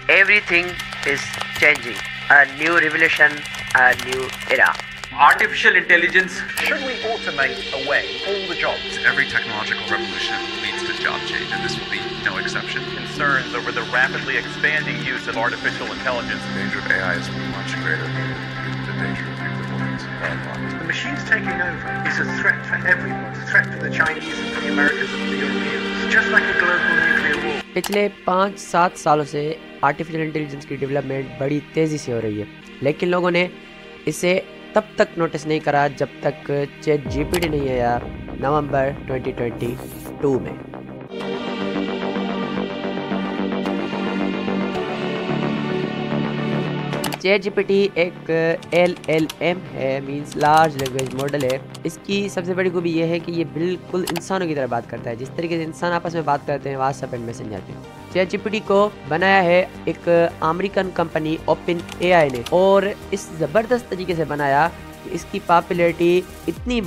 Everything is changing. A new revolution, a new era. Artificial intelligence. Should we automate away all the jobs? Every technological revolution leads to job change, and this will be no exception. Concerns over the rapidly expanding use of artificial intelligence. The danger of AI is much greater than the danger of nuclear weapons and bombs. The machines taking over is a threat for everyone. It's a threat for the Chinese and for the Americans and for the Europeans. Just like a global nuclear war. पिछले 5-7 सालों से artificial intelligence की development बड़ी तेज़ी से हो रही है, लेकिन लोगों ने इसे तब तक नोटिस नहीं करा जब तक चैट जीपीटी नहीं आया नवंबर 2022 में। चैट जीपीटी एक LLM है, मींस लार्ज लैंग्वेज मॉडल है। इसकी सबसे बड़ी खूबी यह है कि ये बिल्कुल इंसानों की तरह बात करता है, जिस तरीके से इंसान आपस में बात करते हैं व्हाट्सएप एंड मैसेंजर पे। चैट जीपीटी को बनाया है एक अमेरिकन कंपनी ओपन एआई ने, और इस ज़बरदस्त तरीके से बनाया कि इसकी पॉपुलैरिटी इतनी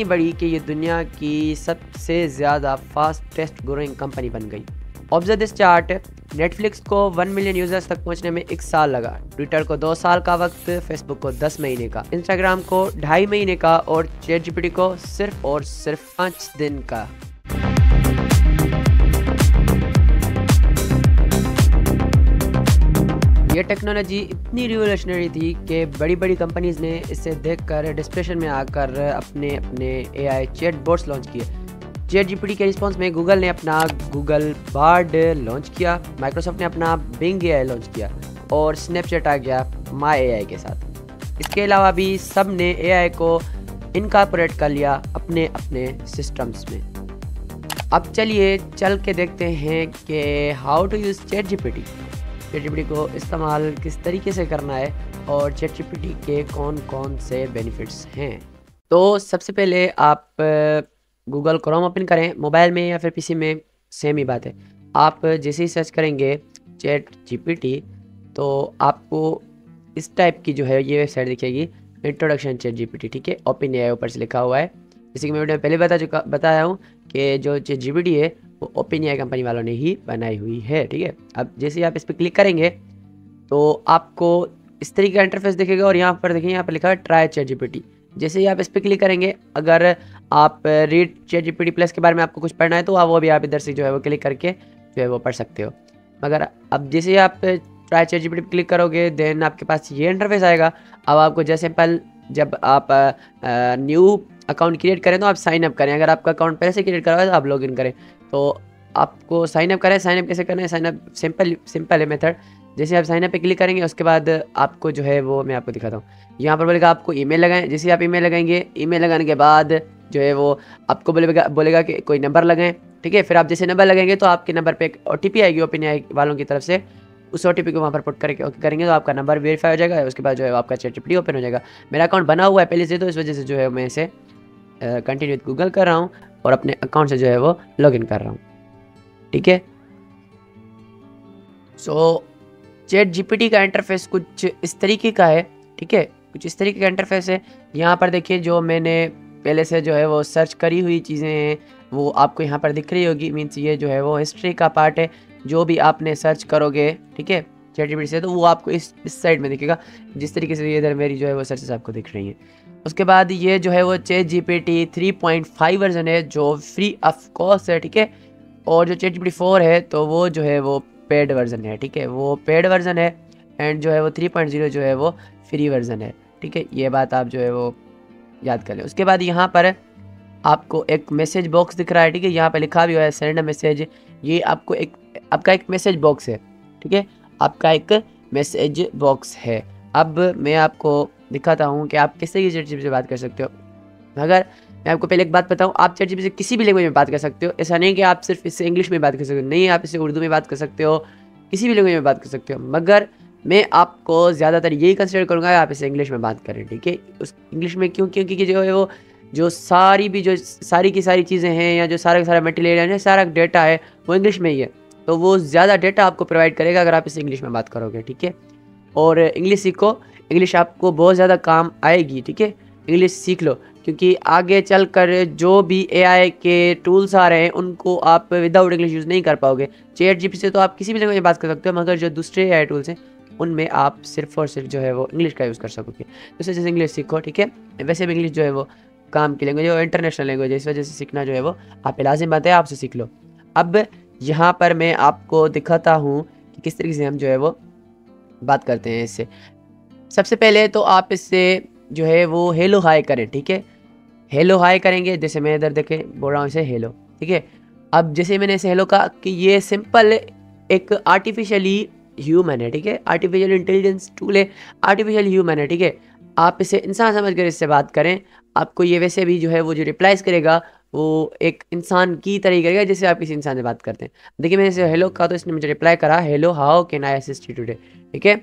बड़ी कि ये दुनिया की सबसे ज़्यादा फास्टेस्ट ग्रोइंग कंपनी बन गई। Observe this chart. नेटफ्लिक्स को 1 मिलियन यूजर्स तक पहुंचने में 1 साल लगा, ट्विटर को 2 साल का वक्त, फेसबुक को 10 महीने का, इंस्टाग्राम को 2.5 महीने का और चैट जीपीटी को सिर्फ और सिर्फ 5 दिन का। ये टेक्नोलॉजी इतनी रिवोल्यूशनरी थी कि बड़ी कंपनीज ने इसे देखकर डिस्प्रेशन में आकर अपने एआई चैट बोट्स लॉन्च किए। चैट जीपीटी के रिस्पॉन्स में गूगल ने अपना गूगल बार्ड लॉन्च किया, माइक्रोसॉफ्ट ने अपना बिंग एआई लॉन्च किया और स्नैपचैट आ गया माई एआई के साथ। इसके अलावा भी सब ने एआई को इनकॉर्पोरेट कर लिया अपने सिस्टम्स में। अब चलिए चल के देखते हैं कि how to use ChatGPT को इस्तेमाल किस तरीके से करना है और चैट जीपीटी के कौन से बेनिफिट्स हैं। तो सबसे पहले आप गूगल क्रोम ओपन करें, मोबाइल में या फिर पीसी में सेम ही बात है। आप जैसे ही सर्च करेंगे चैट जीपीटी तो आपको इस टाइप की जो है ये वेबसाइट दिखेगी, इंट्रोडक्शन चैट जीपीटी, ठीक है। ओपन एआई ऊपर से लिखा हुआ है। जैसे कि मैं वीडियो में पहले बताया हूँ कि जो चैट जीपीटी है वो ओपन एआई कंपनी वालों ने ही बनाई हुई है, ठीक है। अब जैसे ही आप इस पर क्लिक करेंगे तो आपको इस तरीके का इंटरफेस दिखेगा और यहाँ पर देखिए, यहाँ पर लिखा है ट्राई चैट जीपीटी। जैसे ही आप इस पर क्लिक करेंगे, अगर आप रीड चैट जीपीटी प्लस के बारे में आपको कुछ पढ़ना है तो वो भी आप इधर से जो है वो क्लिक करके जो है वो पढ़ सकते हो। मगर अब जैसे ही आप ट्राई चैट जीपीटी पर क्लिक करोगे देन आपके पास ये इंटरफेस आएगा। अब आपको जैसे सिंपल, जब आप न्यू अकाउंट क्रिएट करें तो आप साइन अप करें। अगर आपका अकाउंट पहले से क्रिएट करा हुआ है तो आप लॉग इन करें, तो आपको साइन अप करें। साइन अप कैसे करना है? साइन अप सिंपल है मेथड। जैसे आप साइन अप पे क्लिक करेंगे उसके बाद आपको जो है वो मैं आपको दिखाता हूँ। यहाँ पर बोलेगा आपको ईमेल लगाएं। जैसे आप ईमेल लगाएंगे, ईमेल लगाने के बाद जो है वो आपको बोलेगा कि कोई नंबर लगाएं, ठीक है। फिर आप जैसे नंबर लगाएंगे तो आपके नंबर पे एक OTP आएगी ओपन एआई वालों की तरफ से। उस OTP को वहाँ पर पुट करके करेंगे तो आपका नंबर वेरीफाई हो जाएगा। उसके बाद जो है आपका चैट जीपीटी ओपन हो जाएगा। मेरा अकाउंट बना हुआ है पहले से, तो इस वजह से जो है मैं इसे कंटिन्यू विद गूगल कर रहा हूँ और अपने अकाउंट से जो है वो लॉग इन कर रहा हूँ, ठीक है। सो चैट जीपीटी का इंटरफेस कुछ इस तरीके का है, ठीक है। कुछ इस तरीके का इंटरफेस है। यहाँ पर देखिए जो मैंने पहले से जो है वो सर्च करी हुई चीज़ें हैं वो आपको यहाँ पर दिख रही होगी। मीन्स ये जो है वो हिस्ट्री का पार्ट है। जो भी आपने सर्च करोगे, ठीक है, चैट जीपीटी से, तो वो आपको इस साइड में दिखेगा, जिस तरीके से इधर मेरी जो है वो सर्चेस आपको दिख रही हैं। उसके बाद ये जो है वो चैट जीपीटी 3.5 वर्जन है जो फ्री ऑफ कॉस्ट है, ठीक है। और जो चैट जीपीटी 4 है तो वो जो है वो पेड वर्जन है, ठीक है, वो पेड वर्जन है। एंड जो है वो 3.0 जो है वो फ्री वर्जन है, ठीक है। ये बात आप जो है वो याद कर लें। उसके बाद यहाँ पर आपको एक मैसेज बॉक्स दिख रहा है, ठीक है। यहाँ पर लिखा भी हुआ है सेंड मैसेज। ये आपको आपका एक मैसेज बॉक्स है, ठीक है, आपका एक मैसेज बॉक्स है। अब मैं आपको दिखाता हूँ कि आप किस तरीके से चैट जीपीटी से बात कर सकते हो। मगर मैं आपको पहले एक बात बताऊँ, आप चैट जीपीटी से किसी भी लैंग्वेज में बात कर सकते हो। ऐसा नहीं कि आप सिर्फ इससे इंग्लिश में बात कर सकते हो, नहीं, आप इससे उर्दू में बात कर सकते हो, किसी भी लैंग्वेज में बात कर सकते हो। मगर मैं आपको ज़्यादातर यही कंसिडर करूँगा कि आप इसे इंग्लिश में बात करें, ठीक है। उस इंग्लिश में क्योंकि जो है वो जो सारी की सारी चीज़ें हैं या जो सारा का सारा मटेरियल है, सारा डेटा है, वो इंग्लिश में ही है। तो वो ज़्यादा डेटा आपको प्रोवाइड करेगा अगर आप इसे इंग्लिश में बात करोगे, ठीक है। और इंग्लिश सीखो, इंग्लिश आपको बहुत ज़्यादा काम आएगी, ठीक है। इंग्लिश सीख लो क्योंकि आगे चलकर जो भी एआई के टूल्स आ रहे हैं उनको आप विदाउट इंग्लिश यूज़ नहीं कर पाओगे। चैट जीपीटी से तो आप किसी भी लैंग्वेज में बात कर सकते हो, मगर जो दूसरे एआई टूल्स हैं उनमें आप सिर्फ और सिर्फ जो है वो इंग्लिश का यूज़ कर सकोगे। तो इस वजह से इंग्लिश सीखो, ठीक है। वैसे भी इंग्लिश जो है वो काम की लैंग्वेज और इंटरनेशनल लैंग्वेज है, इस वजह से सीखना जो है वो आप लाजिम बात है, आपसे सीख लो। अब यहाँ पर मैं आपको दिखाता हूँ कि किस तरीके से हम जो है वो बात करते हैं इससे। सबसे पहले तो आप इससे जो है वो हेलो हाय करें, ठीक है। हेलो हाय करेंगे, जैसे मैं इधर देखे बोल रहा हूँ इसे हेलो, ठीक है। अब जैसे मैंने इसे हेलो कहा कि ये सिंपल एक आर्टिफिशियली ह्यूमन है, ठीक है। आर्टिफिशियल इंटेलिजेंस टूल है, आर्टिफिशियल ह्यूमन है, ठीक है। आप इसे इंसान समझ कर इससे बात करें, आपको ये वैसे भी जो है वो जो रिप्लाइज करेगा वो एक इंसान की तरह करेगा जैसे आप किसी इंसान से बात करते हैं। देखिए मैंने इसे हेलो कहा तो इसने मुझे रिप्लाई करा, hello how can I assist you today, ठीक है।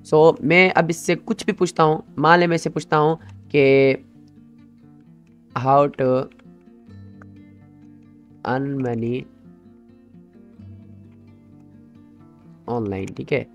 सो मैं अब इससे कुछ भी पूछता हूँ, मान लें मैं इससे पूछता हूँ कि how to earn money online, ठीक है।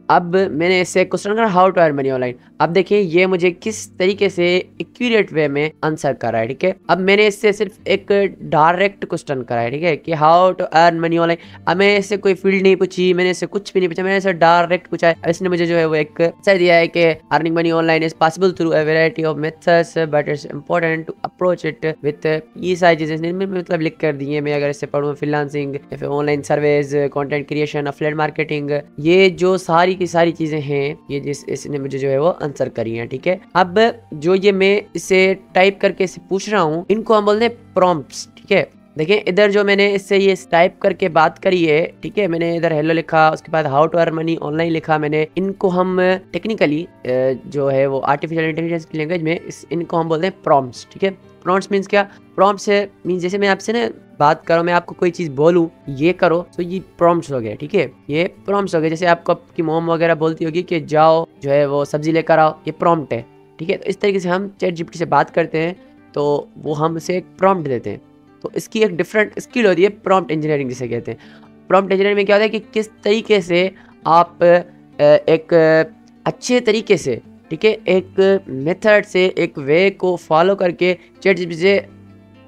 अब मैंने इससे क्वेश्चन करा how to earn money online. अब देखिए ये मुझे किस तरीके से एक्यूरेट वे में आंसर कर रहा है, ठीक है। अब मैंने इससे सिर्फ एक डायरेक्ट क्वेश्चन करा है, ठीक है, कि how to earn money online. अब मैंने इससे कोई फील्ड नहीं पूछी, मैंने इससे कुछ भी नहीं पूछा, मैंने इससे डायरेक्ट पूछा है। इसने मुझे जो है वो एक आंसर दिया है कि earning money online is possible through a variety of methods but it's important to approach it with, ये सारी चीजें मतलब लिख कर दी है। मैं अगर इससे पढ़ूँ फ्रीलांसिंग या फिर online service, content creation, affiliate marketing, ये जो सारी की सारी चीजें हैं ये जिस इसने मुझे जो है वो आंसर करी है, ठीक है। अब जो ये मैं इसे टाइप करके इसे पूछ रहा हूँ इनको हम बोलते हैं प्रॉम्प्ट्स, ठीक है। देखिए इधर जो मैंने इससे ये टाइप करके बात करी है, ठीक है, मैंने इधर हेलो लिखा, उसके बाद how to earn money online लिखा मैंने। इनको हम टेक्निकली जो है वो आर्टिफिशियल इंटेलिजेंस की लैंग्वेज में इनको हम बोलते हैं प्रॉम्प्ट्स, ठीक है। प्रॉम्प्ट्स मीन्स क्या? प्रॉम्प्ट्स मीन्स जैसे मैं आपसे ना बात करो, मैं आपको कोई चीज़ बोलूँ ये करो, तो ये प्रॉम्प्ट्स हो गए, ठीक है। ये प्रॉम्प्ट्स हो गए। जैसे आपको आपकी मॉम वगैरह बोलती होगी कि जाओ जो है वो सब्जी लेकर आओ, ये प्रॉम्प्ट है, ठीक है। तो इस तरीके से हम चैट जीपीटी से बात करते हैं तो वो हमसे एक प्रॉम्प्ट देते हैं। तो इसकी एक डिफरेंट स्किल होती है प्रॉम्प्ट इंजीनियरिंग जिसे कहते हैं। प्रॉम्प्ट इंजीनियरिंग में क्या होता है कि किस तरीके से आप एक अच्छे तरीके से, ठीक है, एक मेथड से, एक वे को फॉलो करके चैट जीपीटी से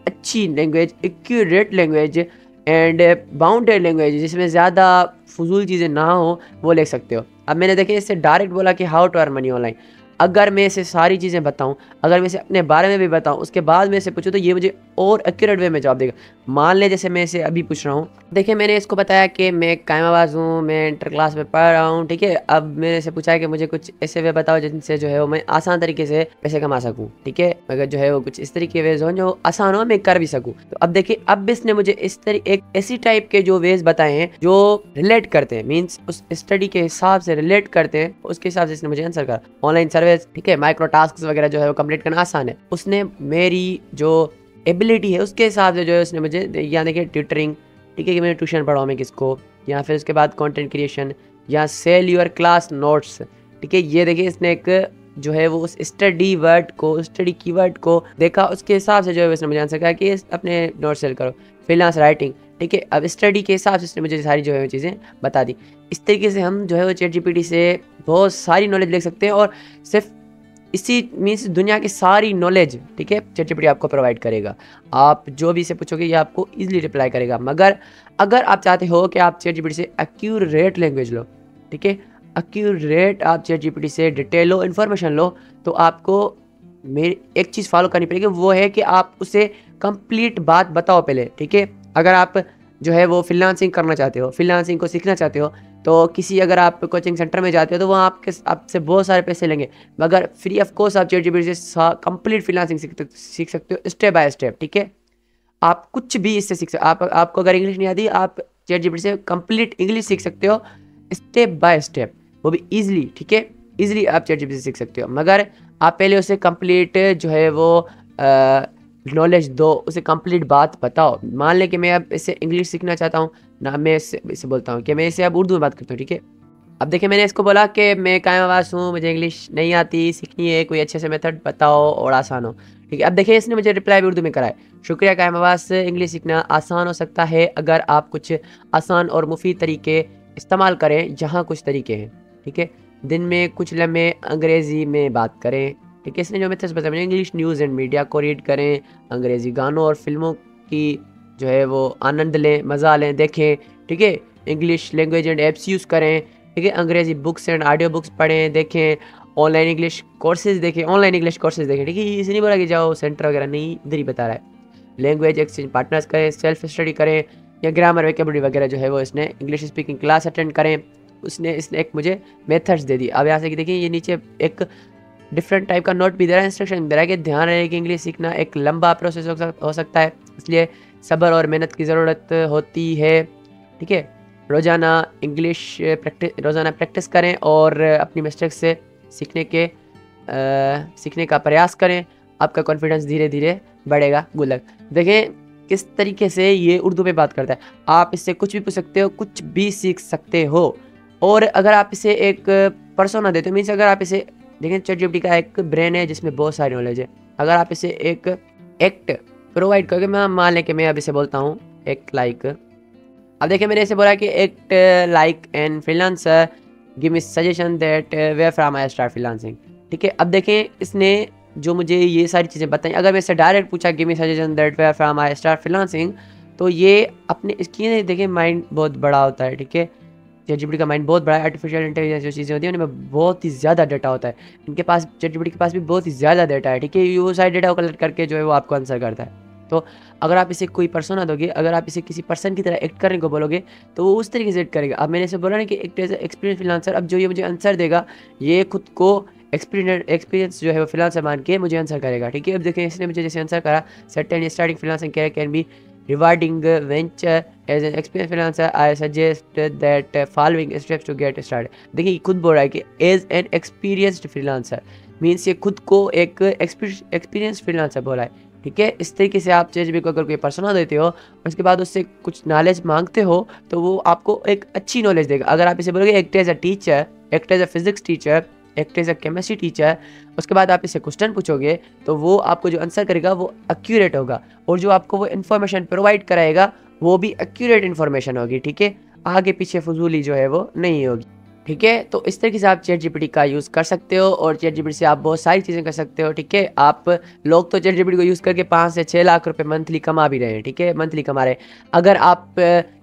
अच्छी language, accurate language and bounded language जिसमें ज़्यादा फजूल चीज़ें ना हो वो लिख सकते हो। अब मैंने देखिए इससे डायरेक्ट बोला कि how to earn money online. अगर मैं इसे सारी चीज़ें बताऊं, अगर मैं इसे अपने बारे में भी बताऊं, उसके बाद मैं इसे पूछूं तो ये मुझे और एक्यूरेट वे में जवाब देगा। मान ले जैसे मैं इसे अभी पूछ रहा हूं, देखिए मैंने इसको बताया कि मैं कायम आवाज़ हूं, मैं इंटर क्लास में पढ़ रहा हूं, ठीक है। अब मैंने इसे पूछा है कि मुझे कुछ ऐसे वे बताओ जिनसे जो है वो मैं आसान तरीके से पैसे कमा सकूँ, ठीक है। अगर जो है वो कुछ इस तरीके वेज हो जो आसान हो, मैं कर भी सकूँ। तो अब देखिए अब इसने मुझे इस तरीके एक ऐसी टाइप के जो वेज बताए हैं जो रिलेट करते हैं, मीन्स उस स्टडी के हिसाब से रिलेट करते हैं, उसके हिसाब से इसने मुझे आंसर करा। ऑनलाइन सर्विस, ठीक है, माइक्रो टास्क वगैरह जो है वो कंप्लीट करना आसान है। उसने मेरी जो एबिलिटी है उसके हिसाब से जो है उसने मुझे, या देखिए ट्यूटरिंग, ठीक है, कि मैंने ट्यूशन पढ़ाऊँ मैं किसको, या फिर उसके बाद कंटेंट क्रिएशन या सेल योर क्लास नोट्स, ठीक है। ये देखिए इसने एक जो है वो उस स्टडी वर्ड को, स्टडी कीवर्ड को देखा, उसके हिसाब से जो है उसने मुझे आंसर कहा कि अपने नोट सेल करो। फ्रीलांस राइटिंग, ठीक है। अब स्टडी के हिसाब से इसने मुझे सारी जो है वो चीज़ें बता दी। इस तरीके से हम जो है वो चैट जीपीटी से बहुत सारी नॉलेज ले सकते हैं और सिर्फ इसी मीन्स दुनिया की सारी नॉलेज, ठीक है, चैट जीपीटी आपको प्रोवाइड करेगा। आप जो भी इसे पूछोगे ये आपको इजीली रिप्लाई करेगा। मगर अगर आप चाहते हो कि आप चैट जीपीटी से एक्यूरेट लैंग्वेज लो, ठीक है, एक्यूरेट आप चैट जीपीटी से डिटेल लो, इन्फॉर्मेशन लो, तो आपको मेरी एक चीज़ फॉलो करनी पड़ेगी, वो है कि आप उसे कंप्लीट बात बताओ पहले, ठीक है। अगर आप जो है वो फ्रीलांसिंग करना चाहते हो, फ्रीलांसिंग को सीखना चाहते हो, तो किसी अगर आप कोचिंग सेंटर में जाते हो तो वहाँ आपसे बहुत सारे पैसे लेंगे, मगर फ्री ऑफ कॉस्ट आप चैट जीपीटी से कंप्लीट फ्रीलांसिंग सीख सकते हो स्टेप बाय स्टेप, ठीक है। आप कुछ भी इससे सीख सकते, आपको अगर इंग्लिश नहीं आती आप चैट जीपीटी से कंप्लीट इंग्लिश सीख सकते हो स्टेप बाय स्टेप, वो भी ईजिली, ठीक है। ईजिली आप चैट जीपीटी से सीख सकते हो, मगर आप पहले उसे कंप्लीट जो है वो नॉलेज दो, उसे कंप्लीट बात बताओ। मान लें कि मैं अब इससे इंग्लिश सीखना चाहता हूँ ना, मैं इससे बोलता हूँ कि मैं इसे अब उर्दू में बात करता हूँ, ठीक है। अब देखिए मैंने इसको बोला कि मैं कायम आवाज़ हूँ, मुझे इंग्लिश नहीं आती, सीखनी है, कोई अच्छे से मेथड बताओ और आसान हो, ठीक है। अब देखिए इसने मुझे रिप्लाई भी उर्दू में करा है। शुक्रिया कायम आवाज़ से, इंग्लिश सीखना आसान हो सकता है अगर आप कुछ आसान और मुफीद तरीके इस्तेमाल करें। यहाँ कुछ तरीके हैं, ठीक है। दिन में कुछ लम्हे अंग्रेज़ी में बात करें, ठीक है। इसने जो मेथड्स बताए, इंग्लिश न्यूज़ एंड मीडिया को रीड करें, अंग्रेज़ी गानों और फिल्मों की जो है वो आनंद लें, मज़ा लें, देखें, ठीक है। English language and apps use करें, ठीक है। अंग्रेज़ी बुक्स एंड ऑडियो बुक्स पढ़ें, देखें। ऑनलाइन इंग्लिश कोर्सेज देखें, ऑनलाइन इंग्लिश कोर्सेज देखें, ठीक है। इसे नहीं बोला कि जाओ सेंटर वगैरह, नहीं, इधर ही बता रहा है। लैंग्वेज एक्सचेंज पार्टनर्स करें, सेल्फ स्टडी करें, या ग्रामर वोकैबुलरी वगैरह जो है वो इसने इंग्लिश स्पीकिंग क्लास अटेंड करें। इसने एक मुझे मेथड्स दे दी। अब यहाँ से देखिए, ये नीचे एक डिफरेंट टाइप का नोट भी दे रहा है, इंस्ट्रक्शन दे रहा है कि ध्यान रहे कि इंग्लिश सीखना एक लंबा प्रोसेस हो सकता है, इसलिए सब्र और मेहनत की ज़रूरत होती है, ठीक है। रोज़ाना प्रैक्टिस करें और अपनी मिस्टेक्स से सीखने का प्रयास करें, आपका कॉन्फिडेंस धीरे धीरे बढ़ेगा। Good luck. देखें किस तरीके से ये उर्दू में बात करता है। आप इससे कुछ भी पूछ सकते हो, कुछ भी सीख सकते हो। और अगर आप इसे एक पर्सोना देते हो, मीन्स अगर आप इसे देखें, ChatGPT का एक ब्रेन है जिसमें बहुत सारी नॉलेज है। अगर आप इसे एक एक्ट प्रोवाइड करोगे, मैं मान लें कि मैं अब इसे बोलता हूँ एक्ट लाइक, अब देखिए मैंने इसे बोला कि act like an freelancer, give me suggestion that where from I start freelancing, ठीक है। अब देखें इसने जो मुझे ये सारी चीज़ें बताई, अगर मैं इससे डायरेक्ट पूछा give me suggestion that where from I start freelancing, तो ये अपने इसकी देखें माइंड बहुत बड़ा होता है, ठीक है। ChatGPT का माइंड बहुत बड़ा है। आर्टिफिशियल इंटेलिजेंस जो चीज़ें होती हैं उनमें बहुत ही ज़्यादा डाटा होता है। इनके पास ChatGPT के पास भी बहुत ही ज़्यादा डाटा है, ठीक है। वो सारे डाटा को कलेक्ट करके जो है वो आपको आंसर करता है। तो अगर आप इसे कोई पर्सोना दोगे, अगर आप इसे किसी पर्सन की तरह एक्ट करने को बोलोगे, तो वो उस तरीके से एक्ट करेगा। अब मैंने इसे बोला ना कि एक्सपीरियंस फ्रीलांसर, अब जो ये मुझे आंसर देगा, ये खुद को एक्सपीरियंस जो है वो फ्रीलांसर मान के मुझे आंसर करेगा, ठीक है। अब देखें इसने मुझे जैसे आंसर करा, certain starting freelancing career can be rewarding venture as an experienced freelancer, I suggest that following steps to get started। देखिए खुद बोल रहा है कि as an experienced freelancer means ये खुद को एक एक्सपीरियंस फ्रीलांसर बोला है, ठीक है। इस तरीके से आप ChatGPT को अगर कोई पर्सोना देते हो और उसके बाद उससे कुछ नॉलेज मांगते हो, तो वो आपको एक अच्छी नॉलेज देगा। अगर आप इसे बोलोगे act as a teacher, act as a physics teacher, act as a chemistry teacher, उसके बाद आप इससे क्वेश्चन पूछोगे, तो वो आपको जो आंसर करेगा वो एक्यूरेट होगा, और जो आपको वो इन्फॉर्मेशन प्रोवाइड कराएगा वो भी एक्यूरेट इन्फॉर्मेशन होगी, ठीक है। आगे पीछे फजूली जो है वो नहीं होगी, ठीक है। तो इस तरीके से आप ChatGPT का यूज़ कर सकते हो, और ChatGPT से आप बहुत सारी चीज़ें कर सकते हो, ठीक है। आप लोग तो ChatGPT को यूज़ करके 5 से 6 लाख रुपए मंथली कमा भी रहे हैं, ठीक है, मंथली कमा रहे हैं। अगर आप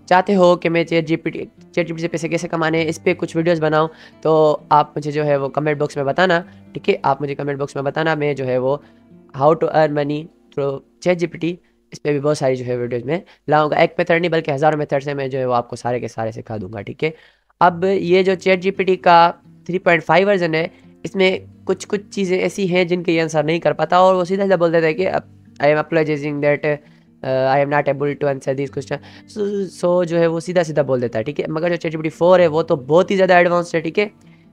चाहते हो कि मैं ChatGPT से पैसे कैसे कमाने हैं, इस पर कुछ वीडियोस बनाऊं, तो आप मुझे जो है वो कमेंट बॉक्स में बताना, ठीक है। आप मुझे कमेंट बॉक्स में बताना, मैं जो है वो how to earn money through ChatGPT, इस पर भी बहुत सारी जो है वीडियोस में लाऊंगा। एक मेथड नहीं बल्कि हज़ारों मेथड से मैं जो है वो आपको सारे के सारे सिखा दूंगा, ठीक है। अब ये जो ChatGPT का 3.5 वर्जन है, इसमें कुछ चीज़ें ऐसी हैं जिनके ये आंसर नहीं कर पाता, और वो सीधा सीधा बोल देता है कि I am apologising that I am not able to answer this question, so जो है वो सीधा सीधा बोल देता है, ठीक है। मगर जो ChatGPT 4 है वो तो बहुत ही ज़्यादा एडवांस्ड है, ठीक है।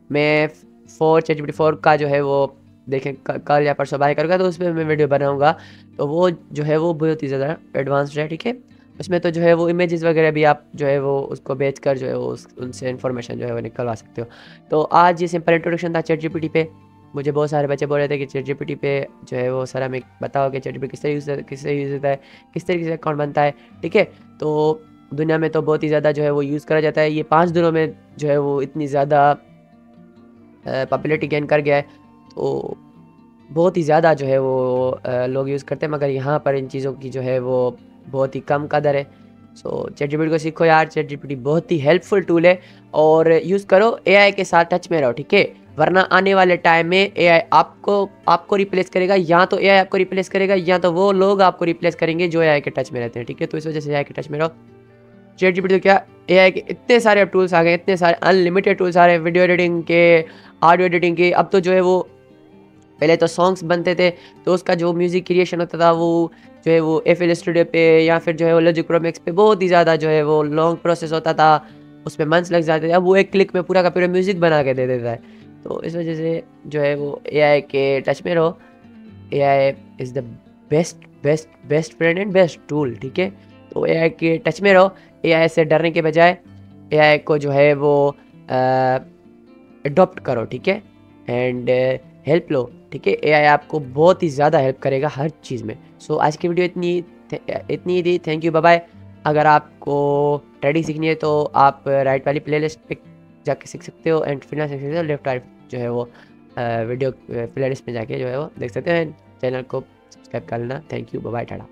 मैं ChatGPT 4 का जो है वो देखें कल या परसों बाय करूँगा, तो उस पर मैं वीडियो बनाऊँगा, तो वो जो है वो बहुत ही ज़्यादा एडवांस्ड है, ठीक है। उसमें तो जो है वो इमेजेस वगैरह भी आप जो है वो उसको बेच कर जो है वो उनसे इन्फॉर्मेशन जो है वो निकलवा सकते हो। तो आज ये सिंपल इंट्रोडक्शन था ChatGPT पे। मुझे बहुत सारे बच्चे बोल रहे थे कि ChatGPT पे जो है वो सर हमें बताओ कि ChatGPT किस तरह यूज़ होता है, किस तरीके से अकाउंट बनता है, ठीक है। तो दुनिया में तो बहुत ही ज़्यादा जो है वो यूज़ करा जाता है। ये 5 दिनों में जो है वो इतनी ज़्यादा पॉपुलैरिटी गेन कर गया है, तो बहुत ही ज़्यादा जो है वो लोग यूज़ करते हैं, मगर यहाँ पर इन चीज़ों की जो है वो बहुत ही कम कदर है। सो ChatGPT को सीखो यार, ChatGPT बहुत ही हेल्पफुल टूल है, और यूज़ करो, AI के साथ टच में रहो, ठीक है। वरना आने वाले टाइम में AI आपको रिप्लेस करेगा, या तो AI आपको रिप्लेस करेगा, या तो वो लोग आपको रिप्लेस करेंगे जो AI के टच में रहते हैं, ठीक है। तो इस वजह से AI के टच में रहो। ChatGPT तो क्या, AI के इतने सारे अब टूल्स आ गए, इतने सारे अनलिमिटेड टूल्स आ रहे हैं, वीडियो एडिटिंग के, ऑडियो एडिटिंग के। अब तो जो है वो पहले तो सॉन्ग्स बनते थे, तो उसका जो म्यूज़िक क्रिएशन होता था वो जो है वो FL स्टूडियो पे या फिर जो है वो Logic Pro Max पे बहुत ही ज़्यादा जो है वो लॉन्ग प्रोसेस होता था, उसमें मंथ्स लग जाते थे। अब वो एक क्लिक में पूरा का पूरा म्यूज़िक बना के दे देता है। तो इस वजह से जो है वो AI के टच में रहो। AI is the best friend and best tool, ठीक है। तो AI के टच में रहो, AI से डरने के बजाय AI को जो है वो अडॉप्ट करो, ठीक है, एंड हेल्प लो, ठीक है। AI आपको बहुत ही ज़्यादा हेल्प करेगा हर चीज़ में। सो आज की वीडियो इतनी थी। Thank you, bye bye. अगर आपको ट्रेडिंग सीखनी है तो आप राइट वाली प्लेलिस्ट पे जाके सीख सकते हो, एंड फिटनेस सीख सकते हो, लेफ्ट राइट जो है वो वीडियो प्लेलिस्ट में जाके जो है वो देख सकते हैं। चैनल को सब्सक्राइब कर लेना। Thank you, bye bye, Tata.